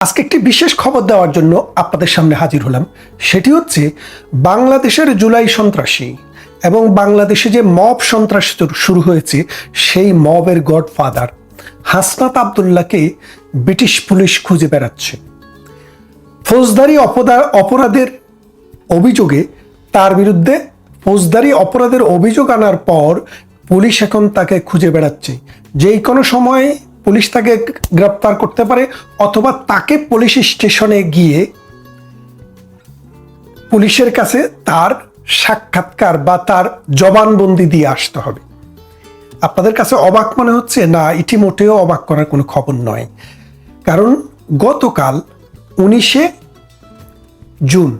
আজকে একটি বিশেষ খবর দেওয়ার জন্য আপনাদের সামনে হাজির হলাম। সেটি হচ্ছে বাংলাদেশের জুলাই সন্ত্রাসী এবং বাংলাদেশে যে মব সন্ত্রাস শুরু হয়েছে সেই মবের গডফাদার হাসনাত আবদুল্লাহকে ব্রিটিশ পুলিশ খুঁজে বেড়াচ্ছে। ফৌজদারি অপরাধের অভিযোগে তার বিরুদ্ধে ফৌজদারি অপরাধের অভিযোগ আনার পর পুলিশ এখন তাকে খুঁজে বেড়াচ্ছে। যেই কোনো সময় পুলিশ তাকে গ্রেপ্তার করতে পারে অথবা তাকে পুলিশ স্টেশনে গিয়ে পুলিশের কাছে তার সাক্ষাৎকার বা তার জবানবন্দি দিয়ে আসতে হবে। আপনাদের কাছে অবাক মনে হচ্ছে? না, এটি মোটেও অবাক করার কোনো খবর নয়। কারণ গতকাল 19শে জুন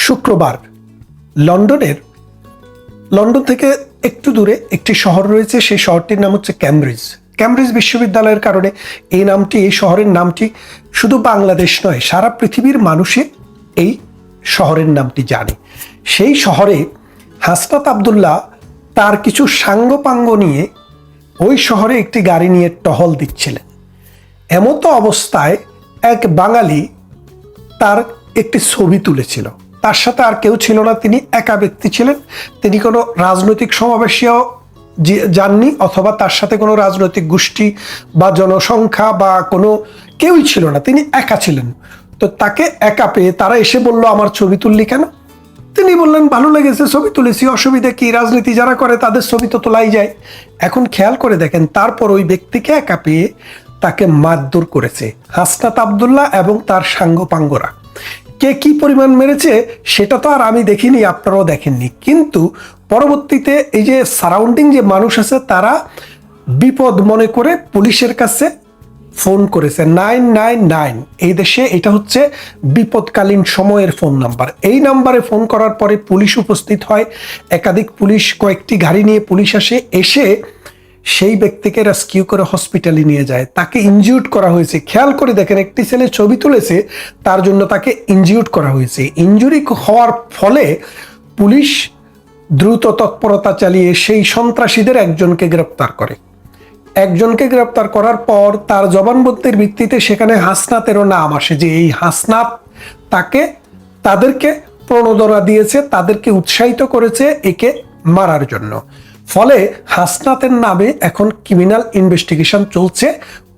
শুক্রবার লন্ডন থেকে একটু দূরে একটি শহর রয়েছে। সেই শহরটির নাম হচ্ছে ক্যামব্রিজ বিশ্ববিদ্যালয়ের কারণে এই শহরের নামটি শুধু বাংলাদেশ নয়, সারা পৃথিবীর মানুষে এই শহরের নামটি জানে। সেই শহরে হাসনাত আবদুল্লাহ তার কিছু সাঙ্গপাঙ্গ নিয়ে ওই শহরে একটি গাড়ি নিয়ে টহল দিচ্ছিলেন। এমতো অবস্থায় এক বাঙালি তার একটি ছবি তুলেছিল। তার সাথে আর কেউ ছিল না, তিনি একা ব্যক্তি ছিলেন। তিনি কোনো রাজনৈতিক সমাবেশেও যাননি অথবা তার সাথে কোনো রাজনৈতিক গোষ্ঠী বা জনসংখ্যা বা কোনো কেউই ছিল না, তিনি একা ছিলেন। তো তাকে একা পেয়ে তারা এসে বলল, আমার ছবি তুললি কেন? তিনি বললেন, ভালো লেগেছে, ছবি তুলেছি, অসুবিধা কি? রাজনীতি যারা করে তাদের ছবি তো তোলাই যায়। এখন খেয়াল করে দেখেন, তারপর ওই ব্যক্তিকে একা পেয়ে তাকে মারধর করেছে হাসনাত আবদুল্লাহ এবং তার সাঙ্গপাঙ্গরা। কে কি পরিমাণ মেরেছে সেটা তো আর আমি দেখিনি, আপনারাও দেখেননি। কিন্তু পরবর্তীতে এই যে সারাউন্ডিং যে মানুষ আছে তারা বিপদ মনে করে পুলিশের কাছে ফোন করেছে 999। এই দেশে এটা হচ্ছে বিপদকালীন সময়ের ফোন নাম্বার। এই নাম্বারে ফোন করার পরে পুলিশ উপস্থিত হয়। একাধিক পুলিশ, কয়েকটি গাড়ি নিয়ে পুলিশ এসে সেই ব্যক্তিকে রেস্কিউ করে হসপিটালে নিয়ে যায়। তাকে ইনজিউর্ড করা হয়েছে। খেয়াল করে দেখেন, একটি ছেলে ছবি তুলেছে, তার জন্য তাকে ইনজিউর্ড করা হয়েছে। ইনজুরি হওয়ার ফলে পুলিশ দ্রুত তৎপরতা চালিয়ে সেই সন্ত্রাসীদের একজনকে গ্রেপ্তার করার পর তার জবানবন্দির ভিত্তিতে সেখানে হাসনাতেরও নাম আসে যে এই হাসনাত তাদেরকে প্রণোদনা দিয়েছে, তাদেরকে উৎসাহিত করেছে একে মারার জন্য। ফলে হাসনাতের নামে এখন ক্রিমিনাল ইনভেস্টিগেশন চলছে।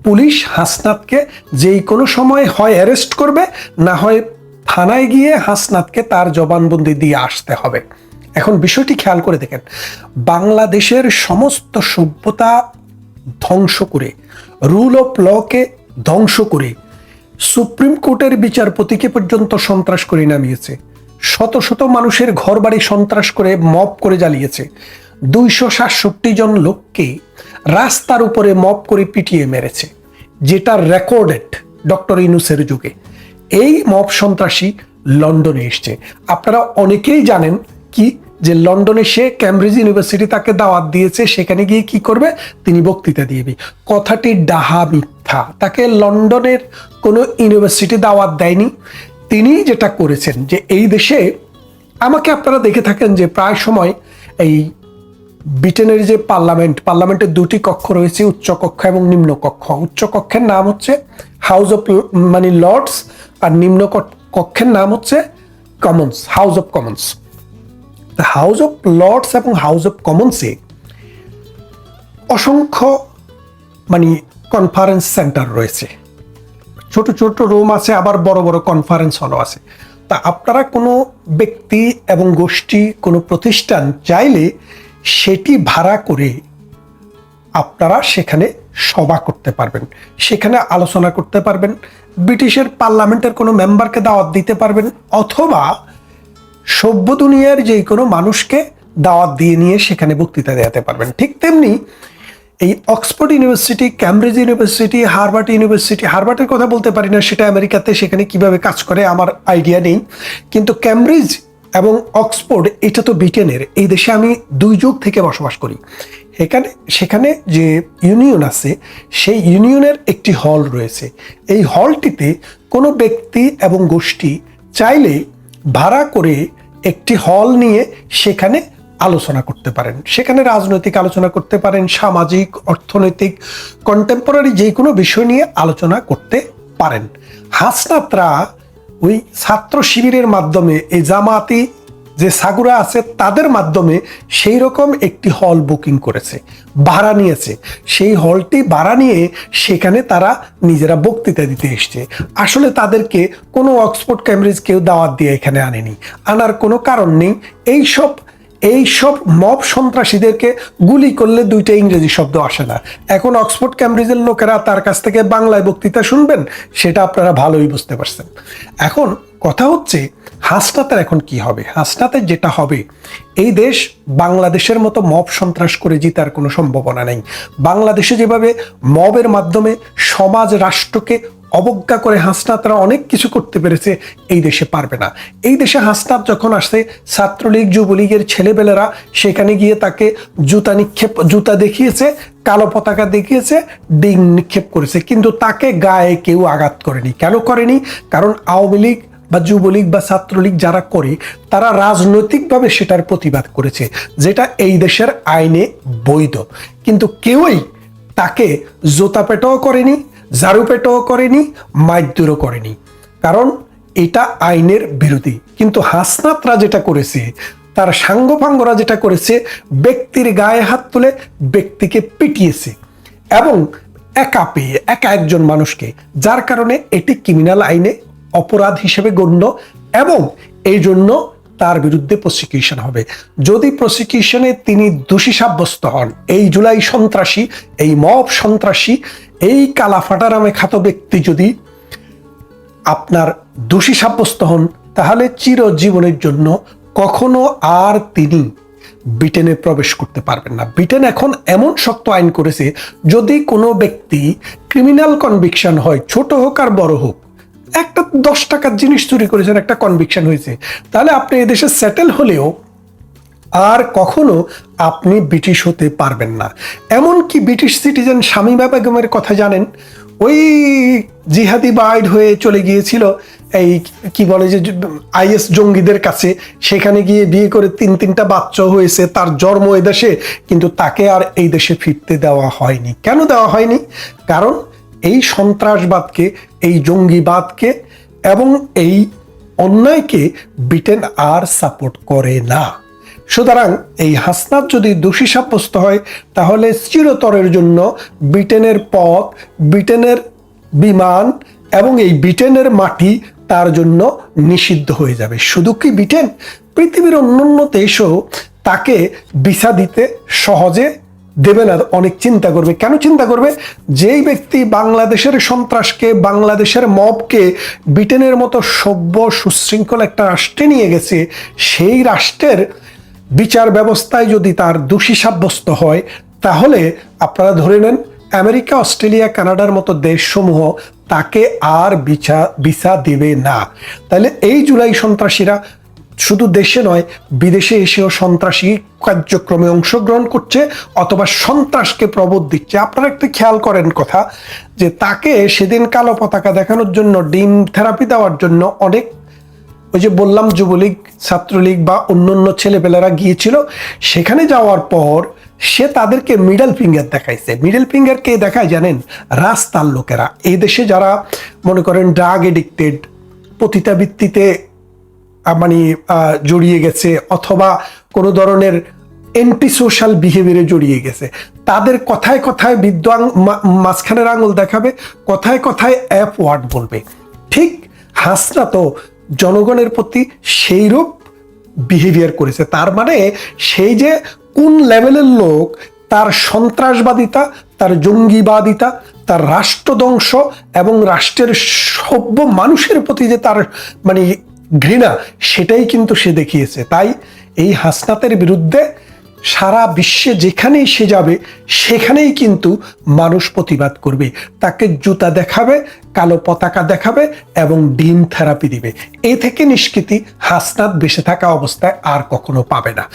পুলিশ হাসনাতকে যেই কোনো সময় হয় অ্যারেস্ট করবে, না হয় থানায় গিয়ে হাসনাতকে তার জবানবন্দি দিয়ে আসতে হবে। এখন বিষয়টি খেয়াল করে দেখেন, বাংলাদেশের সমস্ত সভ্যতা ধ্বংস করে, রুল অফ লকে ধ্বংস করে, সুপ্রিম কোর্টের বিচারপতিকে পর্যন্ত সন্ত্রাস করে নামিয়েছে। শত শত মানুষের ঘরবাড়ি সন্ত্রাস করে মব করে জ্বালিয়েছে। 267 জন লোককে রাস্তার উপরে মব করে পিটিয়ে মেরেছে, যেটা রেকর্ডেড ডক্টর ইউনূসের যুগে। এই মব সন্ত্রাসী লন্ডনে এসছে। আপনারা অনেকেই জানেন কি যে লন্ডনে সে ক্যামব্রিজ ইউনিভার্সিটি তাকে দাওয়াত দিয়েছে, সেখানে গিয়ে কি করবে? তিনি বক্তৃতা দিয়েবে। কথাটি ডাহা মিথ্যা। তাকে লন্ডনের কোনো ইউনিভার্সিটি দাওয়াত দেয়নি। তিনি যেটা করেছেন যে এই দেশে আমাকে আপনারা দেখে থাকেন যে প্রায় সময় এই ব্রিটেনের যে পার্লামেন্টের দুটি কক্ষ রয়েছে, উচ্চ কক্ষ এবং নিম্ন কক্ষ। উচ্চ কক্ষের নাম হচ্ছে লর্ডস, আর নিম্ন কক্ষের নাম হচ্ছে House of Commons. House of Lords এবং হাউস অফ কমন্সে অসংখ্য কনফারেন্স সেন্টার রয়েছে, ছোট ছোট রুম আছে, আবার বড় বড় কনফারেন্স হলও আছে। তা আপনারা কোনো ব্যক্তি এবং গোষ্ঠী, কোনো প্রতিষ্ঠান চাইলে সেটি ভাড়া করে আপনারা সেখানে সভা করতে পারবেন, সেখানে আলোচনা করতে পারবেন, ব্রিটিশের পার্লামেন্টের কোনো মেম্বারকে দাওয়াত দিতে পারবেন, অথবা সভ্য দুনিয়ার যে কোনো মানুষকে দাওয়াত দিয়ে নিয়ে সেখানে বক্তৃতা দেওয়াতে পারবেন। ঠিক তেমনি এই অক্সফোর্ড ইউনিভার্সিটি, ক্যামব্রিজ ইউনিভার্সিটি, হার্ভার্ডের কথা বলতে পারি না, সেটা আমেরিকাতে, সেখানে কিভাবে কাজ করে আমার আইডিয়া নেই। কিন্তু ক্যামব্রিজ এবং অক্সফোর্ড এটা তো ব্রিটেনের। এই দেশে আমি 2 যুগ থেকে বসবাস করি। সেখানে যে ইউনিয়ন আছে, সেই ইউনিয়নের একটি হল রয়েছে। এই হলটিতে কোনো ব্যক্তি এবং গোষ্ঠী চাইলে ভাড়া করে একটি হল নিয়ে সেখানে আলোচনা করতে পারেন। সেখানে রাজনৈতিক আলোচনা করতে পারেন, সামাজিক, অর্থনৈতিক, কন্টেম্পোরারি যে কোনো বিষয় নিয়ে আলোচনা করতে পারেন। হাসনাতরা ওই ছাত্র শিবিরের মাধ্যমে, এই জামাতি যে সাগুরা আছে তাদের মাধ্যমে সেই রকম একটি হল বুকিং করেছে, ভাড়া নিয়েছে। সেই হলটি ভাড়া নিয়ে সেখানে তারা নিজেরা বক্তৃতা দিতে এসছে। আসলে তাদেরকে কোনো অক্সফোর্ড ক্যামব্রিজ কেউ দাওয়াত দিয়ে এখানে আনেনি, আনার কোনো কারণ নেই। এইসব মব সন্ত্রাসীদেরকে গুলি করলে দুইটা ইংরেজি শব্দ আসে না। এখন অক্সফোর্ড ক্যামব্রিজের লোকেরা তার কাছ থেকে বাংলায় বক্তৃতা শুনবেন, সেটা আপনারা ভালোই বুঝতে পারছেন। এখন কথা হচ্ছে হাসনাতের এখন কি হবে। হাসনাতের যেটা হবে, এই দেশ বাংলাদেশের মতো মব সন্ত্রাস করে জিতার কোনো সম্ভাবনা নেই। বাংলাদেশে যেভাবে মবের মাধ্যমে সমাজ রাষ্ট্রকে অবজ্ঞা করে হাসনাতরা অনেক কিছু করতে পেরেছে, এই দেশে পারবে না। এই দেশে হাসনাত যখন আসে, ছাত্রলীগ যুবলীগের ছেলেবেলেরা সেখানে গিয়ে তাকে জুতা দেখিয়েছে, কালো পতাকা দেখিয়েছে, ডিং নিক্ষেপ করেছে, কিন্তু তাকে গায়ে কেউ আঘাত করেনি। কেন করেনি? কারণ আওয়ামী লীগ বা যুবলীগ বা ছাত্রলীগ যারা করে তারা রাজনৈতিকভাবে সেটার প্রতিবাদ করেছে, যেটা এই দেশের আইনে বৈধ। কিন্তু কেউই তাকে জোতা পেটাও করেনি, ঝাড়ু পেটাও করেনি, মাইদুরও করেনি, কারণ এটা আইনের বিরোধী। কিন্তু হাসনাতরা যেটা করেছে, তার সাঙ্গপাঙ্গরা যেটা করেছে, ব্যক্তির গায়ে হাত তুলে ব্যক্তিকে পিটিয়েছে এবং একা একজন মানুষকে, যার কারণে এটি ক্রিমিনাল আইনে অপরাধ হিসেবে গণ্য এবং এই জন্য তার বিরুদ্ধে প্রসিকিউশন হবে। যদি প্রসিকিউশনে তিনি দোষী সাব্যস্ত হন, এই জুলাই সন্ত্রাসী, এই মব সন্ত্রাসী, এই কালাফাটা নামে খ্যাত ব্যক্তি যদি আপনার দোষী সাব্যস্ত হন, তাহলে চিরজীবনের জন্য কখনো আর তিনি ব্রিটেনে প্রবেশ করতে পারবেন না। ব্রিটেন এখন এমন শক্ত আইন করেছে, যদি কোনো ব্যক্তি ক্রিমিনাল কনভিকশন হয়, ছোট হোক আর বড় হোক, একটা 10 টাকার জিনিস চুরি করেছেন, একটা কনভিকশন হয়েছে, তাহলে আপনি এদেশে সেটেল হলেও আর কখনো আপনি ব্রিটিশ হতে পারবেন না। এমনকি ব্রিটিশ সিটিজেন শামীমা বেগমের কথা জানেন, ওই জিহাদি বাইড হয়ে চলে গিয়েছিল এই কি বলে যে আইএস জঙ্গিদের কাছে, সেখানে গিয়ে বিয়ে করে 3-3টা বাচ্চা হয়েছে, তার জন্ম এই দেশে, কিন্তু তাকে আর এই দেশে ফিরতে দেওয়া হয়নি। কেন দেওয়া হয়নি? কারণ এই সন্ত্রাসবাদকে, এই জঙ্গিবাদকে এবং এই অন্যায়কে ব্রিটেন আর সাপোর্ট করে না। সুতরাং এই হাসনাত যদি দোষী সাব্যস্ত হয়, তাহলে চিরতরের জন্য ব্রিটেনের পথ, ব্রিটেনের বিমান এবং এই ব্রিটেনের মাটি তার জন্য নিষিদ্ধ হয়ে যাবে। শুধু কি ব্রিটেন, পৃথিবীর অন্যান্য দেশও তাকে ভিসা দিতে সহজে দেবে না। অনেক চিন্তা করবে। কেন চিন্তা করবে? যেই ব্যক্তি বাংলাদেশের সন্ত্রাসকে, বাংলাদেশের মবকে ব্রিটেনের মতো সভ্য সুশৃঙ্খল একটা রাষ্ট্রে নিয়ে গেছে, সেই রাষ্ট্রের বিচার ব্যবস্থায় যদি তার দোষী সাব্যস্ত হয়, তাহলে আপনারা ধরে নেন আমেরিকা, অস্ট্রেলিয়া, কানাডার মতো দেশসমূহ তাকে আর ভিসা দেবে না। তাহলে এই জুলাই সন্ত্রাসীরা শুধু দেশে নয়, বিদেশে এসেও সন্ত্রাসী কার্যক্রমে অংশগ্রহণ করছে অথবা সন্ত্রাসকে প্রবোধ দিচ্ছে। আপনারা একটু খেয়াল করেন কথা, যে তাকে সেদিন কালো পতাকা দেখানোর জন্য, ডিম থেরাপি দেওয়ার জন্য অনেক, ওই যে বললাম যুবলীগ, ছাত্রলীগ বা অন্যান্য ছেলেপেলেরা গিয়েছিল। সেখানে যাওয়ার পর সে তাদেরকে মিডল ফিঙ্গার দেখাইছে। মিডল ফিঙ্গার কে দেখায় জানেন? রাস্তার লোকেরা। এই দেশে যারা মনে করেন ড্রাগ এডিক্টেড, পতিতাবৃত্তিতে মানে জড়িয়ে গেছে অথবা কোনো ধরনের এন্টি সোশ্যাল বিহেভিয়ারে জড়িয়ে গেছে, তাদের কথায় কথায় মাঝখানের আঙুল দেখাবে, কথায় কথায় অ্যাপ ওয়ার্ড বলবে। ঠিক হাসনা তো জনগণের প্রতি সেইরূপ বিহেভিয়ার করেছে। তার মানে সেই যে কোন লেভেলের লোক, তার সন্ত্রাসবাদিতা, তার জঙ্গিবাদিতা, তার রাষ্ট্রধ্বংস এবং রাষ্ট্রের সভ্য মানুষের প্রতি যে তার মানে ঘৃণা, সেটাই কিন্তু সে দেখিয়েছে। তাই এই হাসনাতের বিরুদ্ধে সারা বিশ্বে যেখানেই সে যাবে, সেখানেই কিন্তু মানুষ প্রতিবাদ করবে, তাকে জুতা দেখাবে, কালো পতাকা দেখাবে এবং ডিম থেরাপি দিবে। এ থেকে নিষ্কৃতি হাসনাত বেঁচে থাকা অবস্থায় আর কখনো পাবে না।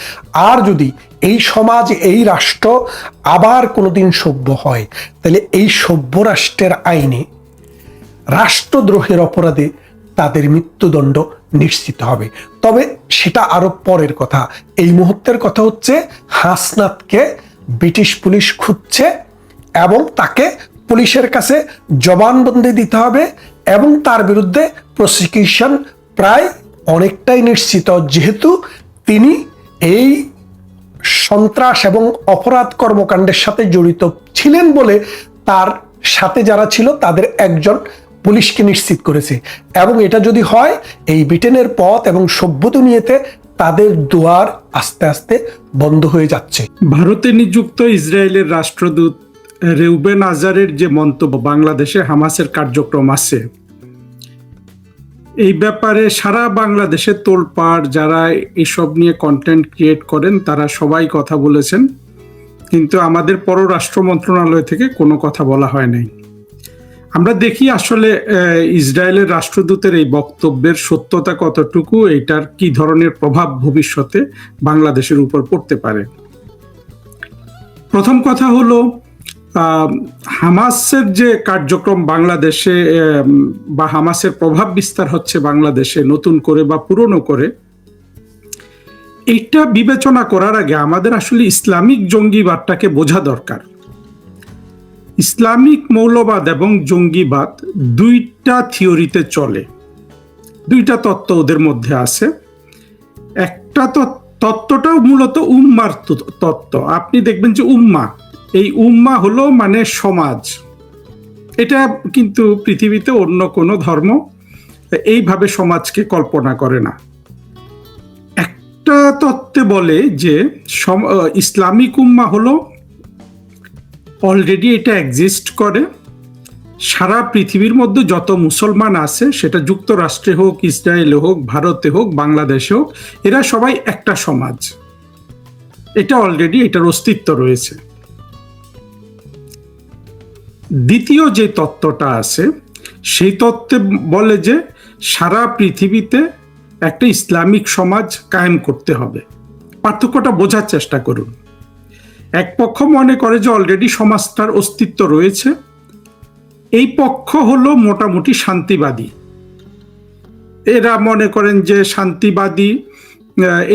আর যদি এই সমাজ, এই রাষ্ট্র আবার কোনোদিন সভ্য হয়, তাহলে এই সভ্য রাষ্ট্রের আইনে রাষ্ট্রদ্রোহের অপরাধে তাদের মৃত্যুদণ্ড নিশ্চিত হবে। তবে সেটা আরো পরের কথা। এই মুহূর্তের কথা হচ্ছে হাসনাতকে ব্রিটিশ পুলিশ খুঁজছে এবং তাকে পুলিশের কাছে জবানবন্দি দিতে হবে এবং তার বিরুদ্ধে প্রসিকিউশন প্রায় অনেকটাই নিশ্চিত, যেহেতু তিনি এই সন্ত্রাস এবং অপরাধ কর্মকাণ্ডের সাথে জড়িত ছিলেন বলে তার সাথে যারা ছিল তাদের একজন পুলিশকে নিশ্চিত করেছে। এবং এটা যদি হয়, এই ব্রিটেনের পথ এবং সভ্য দুনিয়াতে তাদের দুয়ার আস্তে আস্তে বন্ধ হয়ে যাচ্ছে। ভারতে নিযুক্ত ইসরায়েলের রাষ্ট্রদূত রেউবেন আজারের যে মন্তব্য বাংলাদেশে হামাসের কার্যক্রম আছে, এই ব্যাপারে সারা বাংলাদেশে তোলপাড়, যারা এসব নিয়ে কন্টেন্ট ক্রিয়েট করেন তারা সবাই কথা বলেছেন, কিন্তু আমাদের পররাষ্ট্র মন্ত্রণালয় থেকে কোনো কথা বলা হয় নাই। আমরা দেখি আসলে ইসরায়েলের রাষ্ট্রদূতের এই বক্তব্যের সত্যতা কতটুকু, এটার কি ধরনের প্রভাব ভবিষ্যতে বাংলাদেশের উপর পড়তে পারে। প্রথম কথা হলো, হামাসের যে কার্যক্রম বাংলাদেশে বা হামাসের প্রভাব বিস্তার হচ্ছে বাংলাদেশে নতুন করে বা পুরনো করে, এইটা বিবেচনা করার আগে আমাদের আসলে ইসলামিক জঙ্গিবাদটাকে বোঝা দরকার। ইসলামিক মৌলবাদ এবং জঙ্গিবাদ দুইটা থিওরিতে চলে, দুইটা তত্ত্ব ওদের মধ্যে আছে। একটা তত্ত্বটাও মূলত উম্মার তত্ত্ব। আপনি দেখবেন যে এই উম্মা হলো মানে সমাজ। এটা কিন্তু পৃথিবীতে অন্য কোনো ধর্ম এইভাবে সমাজকে কল্পনা করে না। একটা তত্ত্বে বলে যে ইসলামিক উম্মা হলো অলরেডি এটা এক্সিস্ট করে, সারা পৃথিবীর মধ্যে যত মুসলমান আছে, সেটা যুক্তরাষ্ট্রে হোক, ইসরায়েলে হোক, ভারতে হোক, বাংলাদেশে হোক, এরা সবাই একটা সমাজ। এটা অলরেডি এটার অস্তিত্ব রয়েছে। দ্বিতীয় যে তত্ত্বটা আছে, সেই তত্ত্বে বলে যে সারা পৃথিবীতে একটা ইসলামিক সমাজ কায়েম করতে হবে। পার্থক্যটা বোঝার চেষ্টা করুন। এক পক্ষ মনে করে যে অলরেডি সমাজটার অস্তিত্ব রয়েছে, এই পক্ষ হলো মোটামুটি শান্তিবাদী। এরা মনে করেন যে শান্তিবাদী,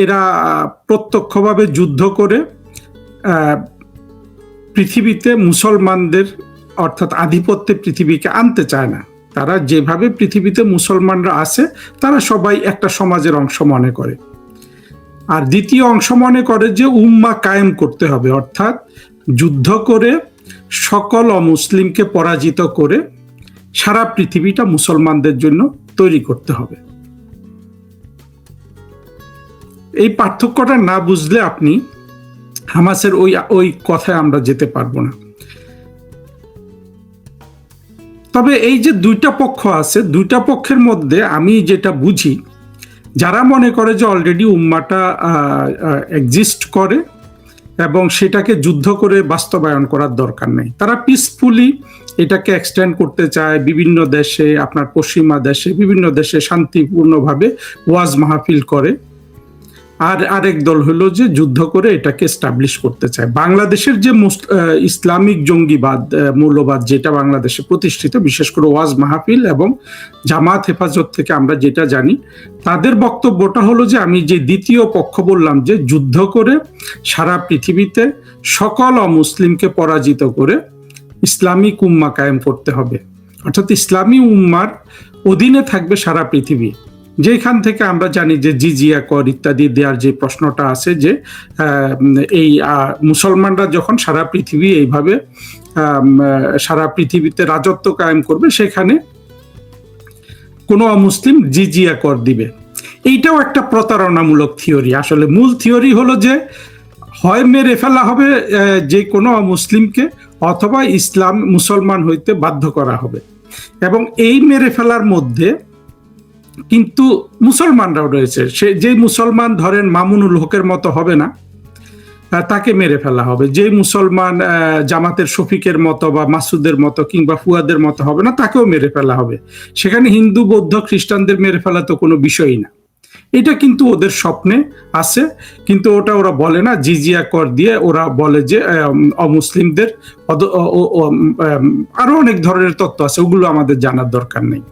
এরা প্রত্যক্ষভাবে যুদ্ধ করে পৃথিবীতে মুসলমানদের অর্থাৎ আধিপত্যে পৃথিবীকে আনতে চায় না। তারা যেভাবে পৃথিবীতে মুসলমানরা আছে, তারা সবাই একটা সমাজের অংশ মনে করে। আর দ্বিতীয় অংশ মনে করে যে উম্মা কায়েম করতে হবে, অর্থাৎ যুদ্ধ করে সকল অমুসলিমকে পরাজিত করে সারা পৃথিবীটা মুসলমানদের জন্য তৈরি করতে হবে। এই পার্থক্যটা না বুঝলে আপনি হামাসের ওই কথায় আমরা যেতে পারবো না। তবে এই যে দুইটা পক্ষ আছে, দুইটা পক্ষের মধ্যে আমি যেটা বুঝি, যারা মনে করে যে অলরেডি উম্মাটা এক্সিস্ট করে এবং সেটাকে যুদ্ধ করে বাস্তবায়ন করার দরকার নেই, তারা পিসফুলি এটাকে এক্সটেন্ড করতে চায়। বিভিন্ন দেশে, আপনার পশ্চিমা দেশে, বিভিন্ন দেশে শান্তিপূর্ণভাবে ওয়াজ মাহফিল করে। আর আরেক দল হলো যে যুদ্ধ করে এটাকে এস্টাবলিশ করতে চায়। বাংলাদেশের যে ইসলামিক জঙ্গিবাদ মৌলবাদ যেটা বাংলাদেশে প্রতিষ্ঠিত, বিশেষ করে ওয়াজ মাহফিল এবং জামাত হেফাজত থেকে আমরা যেটা জানি, তাদের বক্তব্যটা হলো যে আমি যে দ্বিতীয় পক্ষ বললাম যে যুদ্ধ করে সারা পৃথিবীতে সকল অমুসলিমকে পরাজিত করে ইসলামিক উম্মা কায়েম করতে হবে, অর্থাৎ ইসলামী উম্মার অধীনে থাকবে সারা পৃথিবী। যেখান থেকে আমরা জানি যে জিজিয়া কর ইত্যাদি দেওয়ার যে প্রশ্নটা আছে, যে এই মুসলমানরা যখন সারা পৃথিবী এইভাবে সারা পৃথিবীতে রাজত্ব কায়েম করবে, সেখানে কোনো অমুসলিম জিজিয়া কর দিবে। এইটাও একটা প্রতারণামূলক থিওরি। আসলে মূল থিওরি হলো যে হয় মেরে ফেলা হবে যে কোনো অমুসলিমকে, অথবা মুসলমান হইতে বাধ্য করা হবে। এবং এই মেরে ফেলার মধ্যে কিন্তু মুসলমানরাও রয়েছে। সে যে মুসলমান ধরেন মামুনুল হকের মতো হবে না, তাকে মেরে ফেলা হবে। যে মুসলমান জামাতের শফিকের মতো বা মাসুদের মতো কিংবা ফুয়াদের মতো হবে না, তাকেও মেরে ফেলা হবে। সেখানে হিন্দু, বৌদ্ধ, খ্রিস্টানদের মেরে ফেলা তো কোনো বিষয়ই না। এটা কিন্তু ওদের স্বপ্নে আছে, কিন্তু ওটা ওরা বলে না। জিজিয়া কর দিয়ে ওরা বলে যে অমুসলিমদের আরো অনেক ধরনের তত্ত্ব আছে, ওগুলো আমাদের জানার দরকার নেই।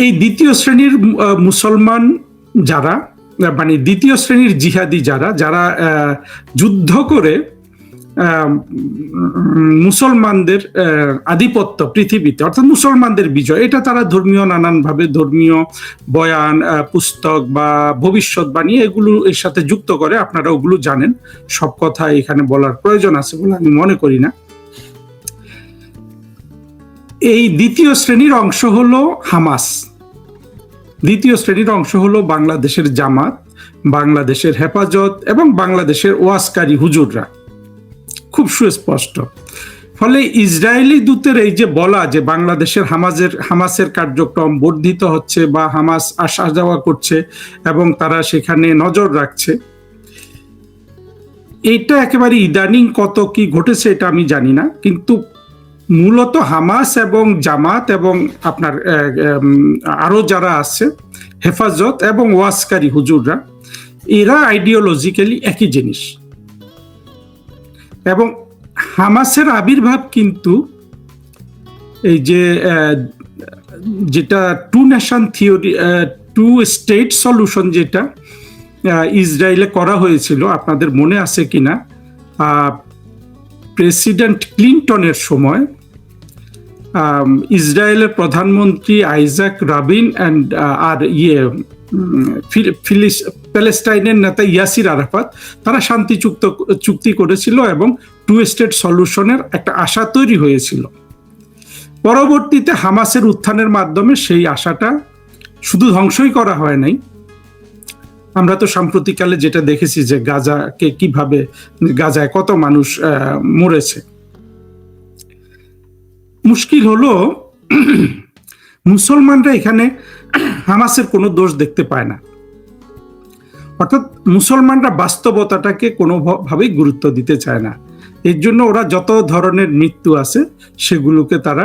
এই দ্বিতীয় শ্রেণীর মুসলমান যারা, মানে দ্বিতীয় শ্রেণীর জিহাদি যারা যুদ্ধ করে মুসলমানদের আধিপত্য পৃথিবীতে, অর্থাৎ মুসলমানদের বিজয়, এটা তারা ধর্মীয় নানানভাবে ধর্মীয় বয়ান, পুস্তক বা ভবিষ্যৎবাণী এগুলো এর সাথে যুক্ত করে। আপনারা ওগুলো জানেন, সব কথা এখানে বলার প্রয়োজন আছে বলে আমি মনে করি না। এই দ্বিতীয় শ্রেণীর অংশ হলো হামাস, দ্বিতীয় শ্রেণীর অংশ হলো বাংলাদেশের জামাত, বাংলাদেশের হেফাজত এবং বাংলাদেশের ওয়াজকারী হুজুররা, খুব সুস্পষ্ট। ফলে ইসরায়েলি দূতের এই যে বলা যে বাংলাদেশের হামাসের কার্যক্রম বর্ধিত হচ্ছে বা হামাস আসা যাওয়া করছে এবং তারা সেখানে নজর রাখছে, এটা একেবারে ইদানিং কত কি ঘটেছে এটা আমি জানি না, কিন্তু মূলত হামাস এবং জামাত এবং আপনার আরো যারা আছে হেফাজত এবং ওয়াজকারী হুজুররা, এরা আইডিওলজিক্যালি একই জিনিস। এবং হামাসের আবির্ভাব কিন্তু এই যে যেটা two nation theory, two state solution যেটা ইসরায়েলে করা হয়েছিল, আপনাদের মনে আছে কিনা, প্রেসিডেন্ট ক্লিনটনের সময় ইসরায়েলের প্রধানমন্ত্রী আইজাক রাবিন আর প্যালেস্টাইনের নেতা ইয়াসির আরাফাত, তারা শান্তি চুক্তি করেছিল এবং টু স্টেট সলিউশনের একটা আশা তৈরি হয়েছিল। পরবর্তীতে হামাসের উত্থানের মাধ্যমে সেই আশাটা শুধু ধ্বংসই করা হয় নাই, আমরা তো সাম্প্রতিককালে যেটা দেখেছি যে গাজায় কত মানুষ মরেছে। মুশকিল হলো মুসলমানরা এখানে হামাসের কোনো দোষ দেখতে পায় না, অর্থাৎ মুসলমানরা বাস্তবতাটাকে কোনোভাবেই গুরুত্ব দিতে চায় না। এর জন্য ওরা যত ধরনের মৃত্যু আছে সেগুলোকে তারা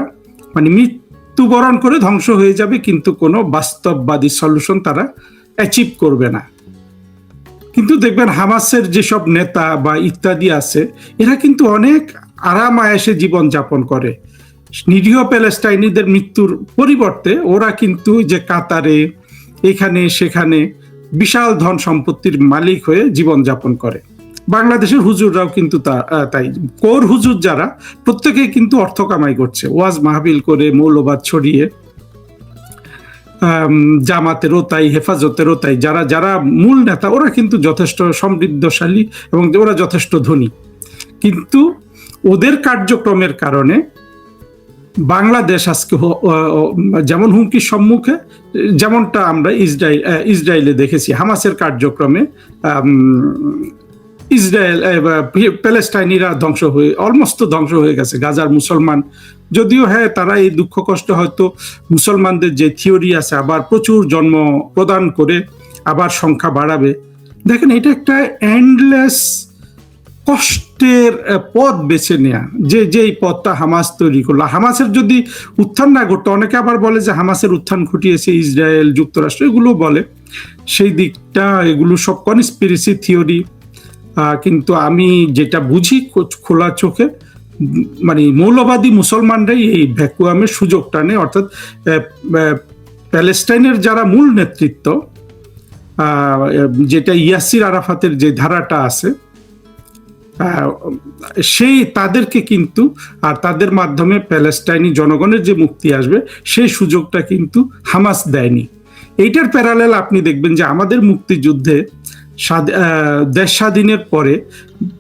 মানে মৃত্যুবরণ করে ধ্বংস হয়ে যাবে, কিন্তু কোনো বাস্তববাদী সলিউশন তারা অ্যাচিভ করবে না। কিন্তু দেখবেন হামাসের যেসব নেতা বা ইত্যাদি আছে, এরা কিন্তু অনেক আরাম আয়েসে জীবন যাপন করে। নিরীহ প্যালেস্টাইনিদের মৃত্যুর পরিবর্তে ওরা কিন্তু যে কাতারে এখানে সেখানে বিশাল ধন সম্পত্তির মালিক হয়ে জীবন যাপন করে। বাংলাদেশের হুজুররাও কিন্তু তাই, কোর হুজুর যারা, প্রত্যেকেই কিন্তু অর্থ কামাই করছে, ওয়াজ মাহফিল করে মৌলবাদ ছড়িয়ে। জামাতেরও তাই, হেফাজতেরও তাই, যারা মূল নেতা ওরা কিন্তু যথেষ্ট সমৃদ্ধশালী এবং ওরা যথেষ্ট ধনী, কিন্তু ওদের কার্যক্রমের কারণে বাংলাদেশ আজকে যেমন হুমকির সম্মুখে, যেমনটা আমরা ইসরায়েলে দেখেছি হামাসের কার্যক্রমে প্যালেস্টাইনিরা অলমোস্ট ধ্বংস হয়ে গেছে। গাজার মুসলমান যদিও হ্যাঁ তারা এই দুঃখ কষ্ট হয়তো মুসলমানদের যে থিওরি আছে আবার প্রচুর জন্ম প্রদান করে আবার সংখ্যা বাড়াবে, দেখেন এটা একটা এন্ডলেস কষ্টের পথ বেছে নেয়া, যে এই পথটা হামাস তৈরি করলো। হামাসের যদি উত্থান না ঘটতো, অনেকে আবার বলে যে হামাসের উত্থান ঘটিয়েছে ইসরায়েল, যুক্তরাষ্ট্র, এগুলো বলে, সেই দিকটা এগুলো সব কনস্পিরেসি থিওরি। কিন্তু আমি যেটা বুঝি খোলা চোখে, মানে মৌলবাদী মুসলমানরাই এই ভ্যাকুয়ামের সুযোগটা নেয়, অর্থাৎ প্যালেস্টাইনের যারা মূল নেতৃত্ব, যেটা ইয়াসির আরাফাতের যে ধারাটা আছে, সেই তাদেরকে কিন্তু, আর তাদের মাধ্যমে প্যালেস্টাইনি জনগণের যে মুক্তি আসবে সেই সুযোগটা কিন্তু হামাস দেয়নি। এইটার প্যারালেল আপনি দেখবেন যে আমাদের মুক্তিযুদ্ধে দেশ স্বাধীনের পরে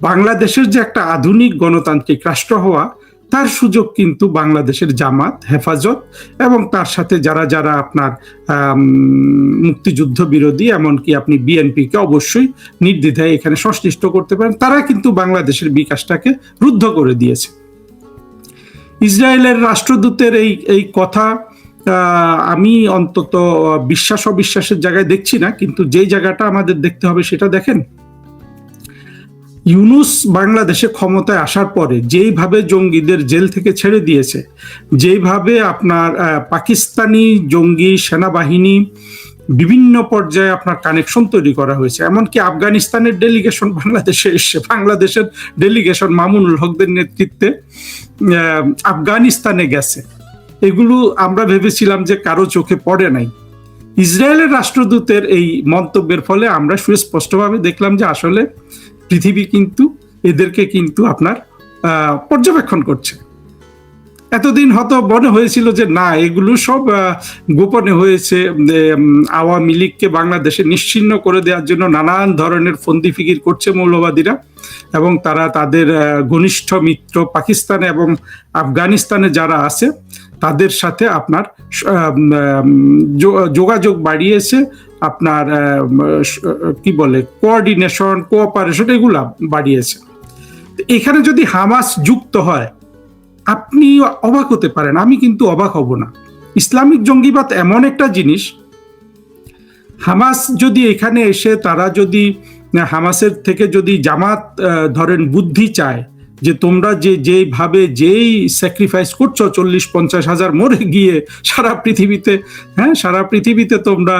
বাংলাদেশের যে একটা আধুনিক গণতান্ত্রিক রাষ্ট্র হওয়া, তার সুযোগ কিন্তু বাংলাদেশের জামাত, হেফাজত এবং তার সাথে যারা আপনার মুক্তিযুদ্ধ বিরোধী, এমনকি আপনি বিএনপিকে অবশ্যই নির্দ্বিধায় এখানে সংশ্লিষ্ট করতে পারেন, তারা কিন্তু বাংলাদেশের বিকাশটাকে রুদ্ধ করে দিয়েছে। ইসরায়েলের রাষ্ট্রদূতের এই কথা আমি অন্তত বিশ্বাস অবিশ্বাসের জায়গায় দেখছি না, কিন্তু যেই জায়গাটা আমাদের দেখতে হবে সেটা দেখেন, ইউনূস বাংলাদেশে ক্ষমতায় আসার পরে যেইভাবে জঙ্গিদের জেল থেকে ছেড়ে দিয়েছে, যেইভাবে আপনার পাকিস্তানি জঙ্গি সেনাবাহিনী বিভিন্ন পর্যায়ে আপনার কানেকশন তৈরি করা হয়েছে, এমনকি আফগানিস্তানের ডেলিগেশন বাংলাদেশে এসে, বাংলাদেশের ডেলিগেশন মামুনুল হকদের নেতৃত্বে আফগানিস্তানে গেছে, এগুলো আমরা ভেবেছিলাম যে কারো চোখে পড়ে নাই। ইসরায়েলের রাষ্ট্রদূতের এই মন্তব্যের ফলে আমরা সুস্পষ্টভাবে দেখলাম যে আসলে পৃথিবী কিন্তু এদেরকে কিন্তু আপনার পর্যবেক্ষণ করছে। এতদিন হয়তো মনে হয়েছিল যে না, এগুলো সব গোপনে হয়েছে, আওয়ামী লীগকে বাংলাদেশে নিশ্চিহ্ন করে দেওয়ার জন্য নানান ধরনের ফন্দি ফিকির করছে মৌলবাদীরা, এবং তারা তাদের ঘনিষ্ঠ মিত্র পাকিস্তানে এবং আফগানিস্তানে যারা আছে তাদের সাথে আপনার যোগাযোগ বাড়িয়েছে, আপনার কি বলে কোঅর্ডিনেশন, কোঅপারেশন, এগুলা বাড়িয়েছে। এখানে যদি হামাস যুক্ত হয় আপনি অবাক হতে পারেন, আমি কিন্তু অবাক হব না। ইসলামিক জঙ্গিবাদ এমন একটা জিনিস, হামাস যদি এখানে এসে তারা যদি হামাসের থেকে যদি জামাত ধরেন বুদ্ধি চায় যে তোমরা যেভাবে যেই স্যাক্রিফাইস করছো, 40-50 হাজার মরে গিয়ে সারা পৃথিবীতে তোমরা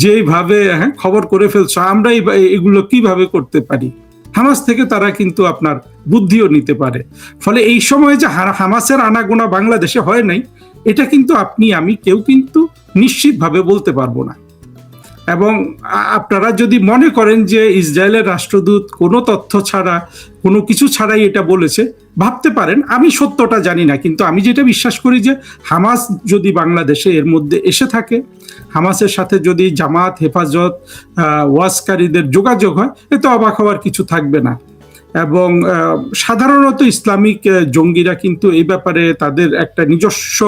যেভাবে খবর করে ফেলছো, আমরা এগুলো কিভাবে করতে পারি, হামাস থেকে তারা কিন্তু আপনার বুদ্ধিও নিতে পারে। ফলে এই সময় যে হামাসের আনাগোনা বাংলাদেশে হয় নাই, এটা কিন্তু আপনি আমি কেউ কিন্তু নিশ্চিতভাবে বলতে পারবো না। এবং আপনারা যদি মনে করেন যে ইসরায়েলের রাষ্ট্রদূত কোনো তথ্য ছাড়া, কোনো কিছু ছাড়াই এটা বলেছে, ভাবতে পারেন। আমি সত্যটা জানি না, কিন্তু আমি যেটা বিশ্বাস করি যে হামাস যদি বাংলাদেশে এর মধ্যে এসে থাকে, হামাসের সাথে যদি জামাত, হেফাজত, ওয়াজকারীদের যোগাযোগ হয়, এতে অবাক হওয়ার কিছু থাকবে না। এবং সাধারণত ইসলামিক জঙ্গিরা কিন্তু এই ব্যাপারে তাদের একটা নিজস্ব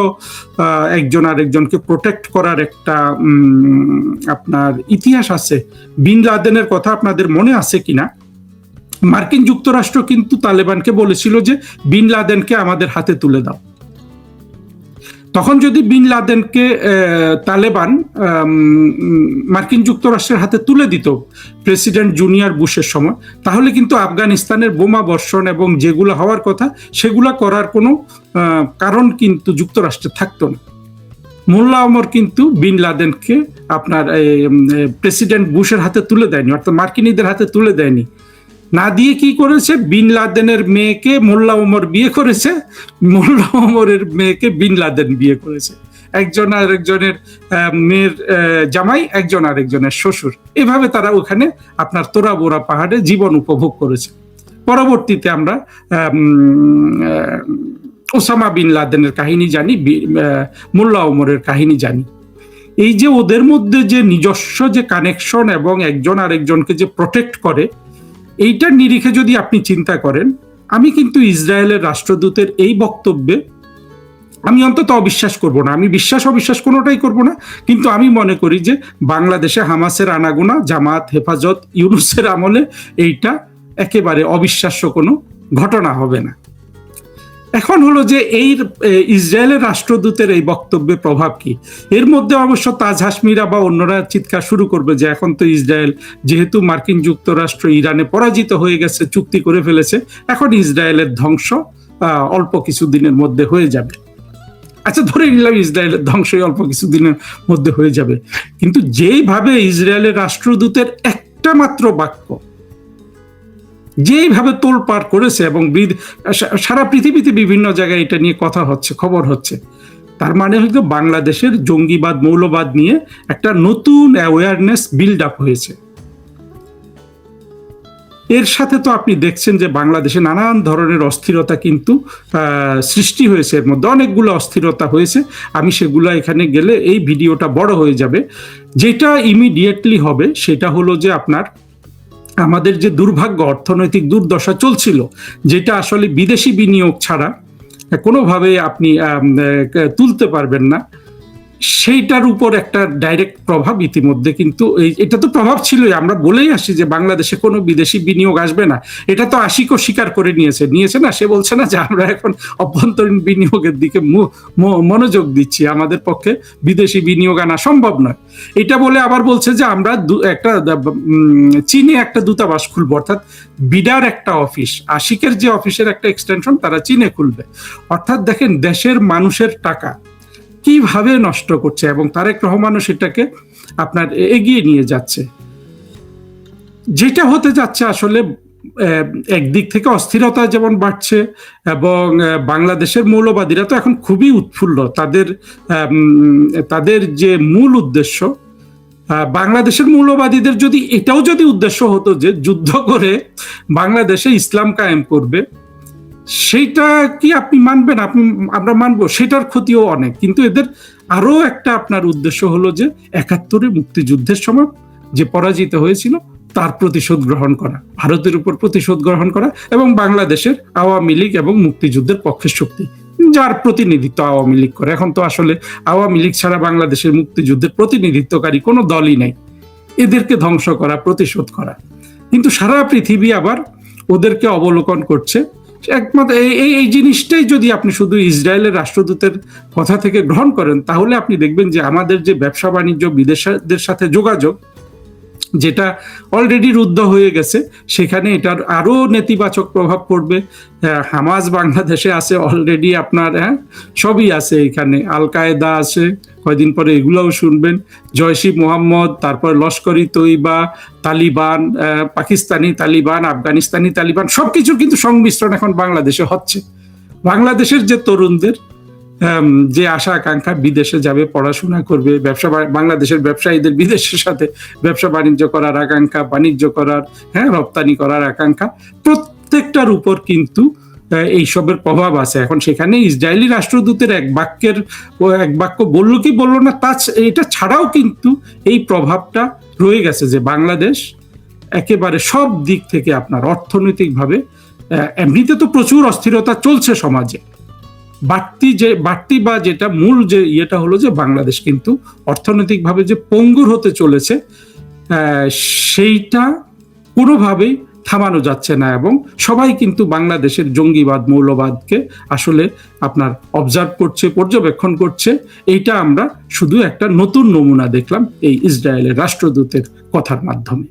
একজন আরেকজনকে প্রোটেক্ট করার একটা আপনার ইতিহাস আছে। বিন লাদেনের কথা আপনাদের মনে আছে কিনা? মার্কিন যুক্তরাষ্ট্র কিন্তু তালেবানকে বলেছিল যে বিন লাদেনকে আমাদের হাতে তুলে দাও। তখন যদি বিন লাদেনকে তালেবান মার্কিন যুক্তরাষ্ট্রের হাতে তুলে দিত প্রেসিডেন্ট জুনিয়র বুশের সময়, তাহলে কিন্তু আফগানিস্তানের বোমা বর্ষণ এবং যেগুলো হওয়ার কথা সেগুলো করার কোনো কারণ কিন্তু যুক্তরাষ্ট্রে থাকতো না। মোল্লা ওমর কিন্তু বিন লাদেনকে আপনার প্রেসিডেন্ট বুশের হাতে তুলে দেয়নি, অর্থাৎ মার্কিনীদের হাতে তুলে দেয়নি। না দিয়ে কি করেছে, বিন লাদেনের মেয়েকে মোল্লা ওমর বিয়ে করেছে, মোল্লা ওমরের মেয়েকে বিন লাদেন বিয়ে করেছে। একজন আরেকজনের মেয়ের জামাই, একজন আরেকজনের শ্বশুর। এভাবে তারা ওখানে আপনার তোরা বোরা পাহাড়ে জীবন উপভোগ করেছে। পরবর্তীতে আমরা ওসামা বিন লাদেনের কাহিনী জানি, মোল্লা ওমরের কাহিনী জানি। এই যে ওদের মধ্যে যে নিজস্ব যে কানেকশন এবং একজন আরেকজনকে যে প্রোটেক্ট করে, এইটার নিরিখে যদি আপনি চিন্তা করেন, আমি কিন্তু ইসরায়েলের রাষ্ট্রদূতের এই বক্তব্যে আমি অন্তত অবিশ্বাস করব না। আমি বিশ্বাস অবিশ্বাস কোনোটাই করব না, কিন্তু আমি মনে করি যে বাংলাদেশে হামাসের আনাগোনা, জামাত, হেফাজত, ইউনূসের আমলে এইটা একেবারে অবিশ্বাস্য কোনো ঘটনা হবে না। এখন হলো যে এই ইসরায়েলের রাষ্ট্রদূতের এই বক্তব্যের প্রভাব কি? এর মধ্যে অবশ্য তাজ হাশমিরা বা অন্যরা চিৎকার শুরু করবে যে এখন তো ইসরায়েল, যেহেতু মার্কিন যুক্তরাষ্ট্র ইরানে পরাজিত হয়ে গেছে, চুক্তি করে ফেলেছে, এখন ইসরায়েলের ধ্বংস অল্প কিছু দিনের মধ্যে হয়ে যাবে। আচ্ছা, ধরে নিলাম ইসরায়েলের ধ্বংসই অল্প কিছু দিনের মধ্যে হয়ে যাবে, কিন্তু যেইভাবে ইসরায়েলের রাষ্ট্রদূতের একটা মাত্র বাক্য যেইভাবে তোলপাড় করেছে এবং সারা পৃথিবীতে বিভিন্ন জায়গায় এটা নিয়ে কথা হচ্ছে, খবর হচ্ছে, তার মানে হয়তো বাংলাদেশের জঙ্গিবাদ, মৌলবাদ নিয়ে একটা নতুন অ্যাওয়ারনেস বিল্ড আপ হয়েছে। এর সাথে তো আপনি দেখছেন যে বাংলাদেশে নানান ধরনের অস্থিরতা কিন্তু সৃষ্টি হয়েছে, এর মধ্যে অনেকগুলো অস্থিরতা হয়েছে। আমি সেগুলো এখানে গেলে এই ভিডিওটা বড় হয়ে যাবে। যেটা ইমিডিয়েটলি হবে সেটা হলো যে আপনার আমাদের যে দুর্ভাগ্য, অর্থনৈতিক দুর্দশা চলছিল, যেটা আসলে বিদেশি বিনিয়োগ ছাড়া কোনোভাবে আপনি তুলতে পারবেন না, সেইটার উপর একটা ডাইরেক্ট প্রভাব ইতিমধ্যে কিন্তু এটা তো প্রভাব ছিলই। আমরা বলেই আসি যে বাংলাদেশে কোনো বিদেশি বিনিয়োগ আসবে না, এটা তো আশিকও স্বীকার করে নিয়েছে না, সে বলছে না যে আমরা এখন অভ্যন্তরীণ বিনিয়োগের দিকে মনোযোগ দিচ্ছি, আমাদের পক্ষে বিদেশি বিনিয়োগ আনা সম্ভব নয়। এটা বলে আবার বলছে যে আমরা চীনে একটা দূতাবাস খুলবো, অর্থাৎ বিডার একটা অফিস, আশিকের যে অফিসের একটা এক্সটেনশন তারা চীনে খুলবে। অর্থাৎ দেখেন দেশের মানুষের টাকা কিভাবে নষ্ট করছে, এবং তারেক রহমানও সেটাকে আপনার এগিয়ে নিয়ে যাচ্ছে। যেটা হতে যাচ্ছে আসলে একদিক থেকে অস্থিরতা যেমন বাড়ছে, এবং বাংলাদেশের মৌলবাদীরা তো এখন খুবই উৎফুল্ল, তাদের যে মূল উদ্দেশ্য বাংলাদেশের মৌলবাদীদের যদি এটাও যদি উদ্দেশ্য হতো যে যুদ্ধ করে বাংলাদেশে ইসলাম কায়েম করবে, সেইটা কি আপনি মানবেন? আমরা মানবো, সেটার ক্ষতিও অনেক। কিন্তু এদের আরো একটা আপনার উদ্দেশ্য হলো যে 71-এ মুক্তিযুদ্ধের সময় যে পরাজিত হয়েছিল তার প্রতিশোধ গ্রহণ করা, ভারতের উপর প্রতিশোধ গ্রহণ করা, এবং বাংলাদেশের আওয়ামী লীগ এবং মুক্তিযুদ্ধের পক্ষের শক্তি যার প্রতিনিধিত্ব আওয়ামী লীগ করে। এখন তো আসলে আওয়ামী লীগ ছাড়া বাংলাদেশের মুক্তিযুদ্ধের প্রতিনিধিত্বকারী কোনো দলই নেই। এদেরকে ধ্বংস করা, প্রতিশোধ করা। কিন্তু সারা পৃথিবী আবার ওদেরকে অবলোকন করছে। একমাত্র এই জিনিসটাই যদি আপনি শুধু ইসরায়েলের রাষ্ট্রদূতের কথা থেকে গ্রহণ করেন, তাহলে আপনি দেখবেন যে আমাদের যে ব্যবসা বাণিজ্য, বিদেশিদের সাথে যোগাযোগ, যেটা অলরেডি রুদ্ধ হয়ে গেছে, সেখানে এটার আরো নেতিবাচক প্রভাব পড়বে। হামাস বাংলাদেশে আছে অলরেডি, আপনার সবই আছে এখানে, আল কায়েদা আছে, কয়দিন পরে এগুলোও শুনবেন, জয়শি মোহাম্মদ, তারপর লস্করি তৈবা, তালিবান, পাকিস্তানি তালিবান, আফগানিস্তানি তালিবান, সবকিছুর কিন্তু সংমিশ্রণ এখন বাংলাদেশে হচ্ছে। বাংলাদেশের যে তরুণদের যে আশা আকাঙ্ক্ষা, বিদেশে যাবে, পড়াশোনা করবে, বাংলাদেশের ব্যবসায়ীদের বিদেশের সাথে ব্যবসা বাণিজ্য করার আকাঙ্ক্ষা, বাণিজ্য করার, রপ্তানি করার আকাঙ্ক্ষা, প্রত্যেকটার উপর কিন্তু এইসবের প্রভাব আছে। এখন সেখানে ইসরায়েলি রাষ্ট্রদূতের এক বাক্য বললো কি বললো না, এটা ছাড়াও কিন্তু এই প্রভাবটা রয়ে গেছে যে বাংলাদেশ একেবারে সব দিক থেকে আপনার অর্থনৈতিকভাবে, এমনিতে তো প্রচুর অস্থিরতা চলছে সমাজে, বাড়তি বা যেটা মূল যে ইয়েটা হলো যে বাংলাদেশ কিন্তু অর্থনৈতিকভাবে যে পঙ্গুর হতে চলেছে, সেইটা কোনোভাবেই থামানো যাচ্ছে না। এবং সবাই কিন্তু বাংলাদেশের জঙ্গিবাদ, মৌলবাদকে আসলে আপনার অবজার্ভ করছে, পর্যবেক্ষণ করছে। এইটা আমরা শুধু একটা নতুন নমুনা দেখলাম এই ইসরায়েলের রাষ্ট্রদূতের কথার মাধ্যমে।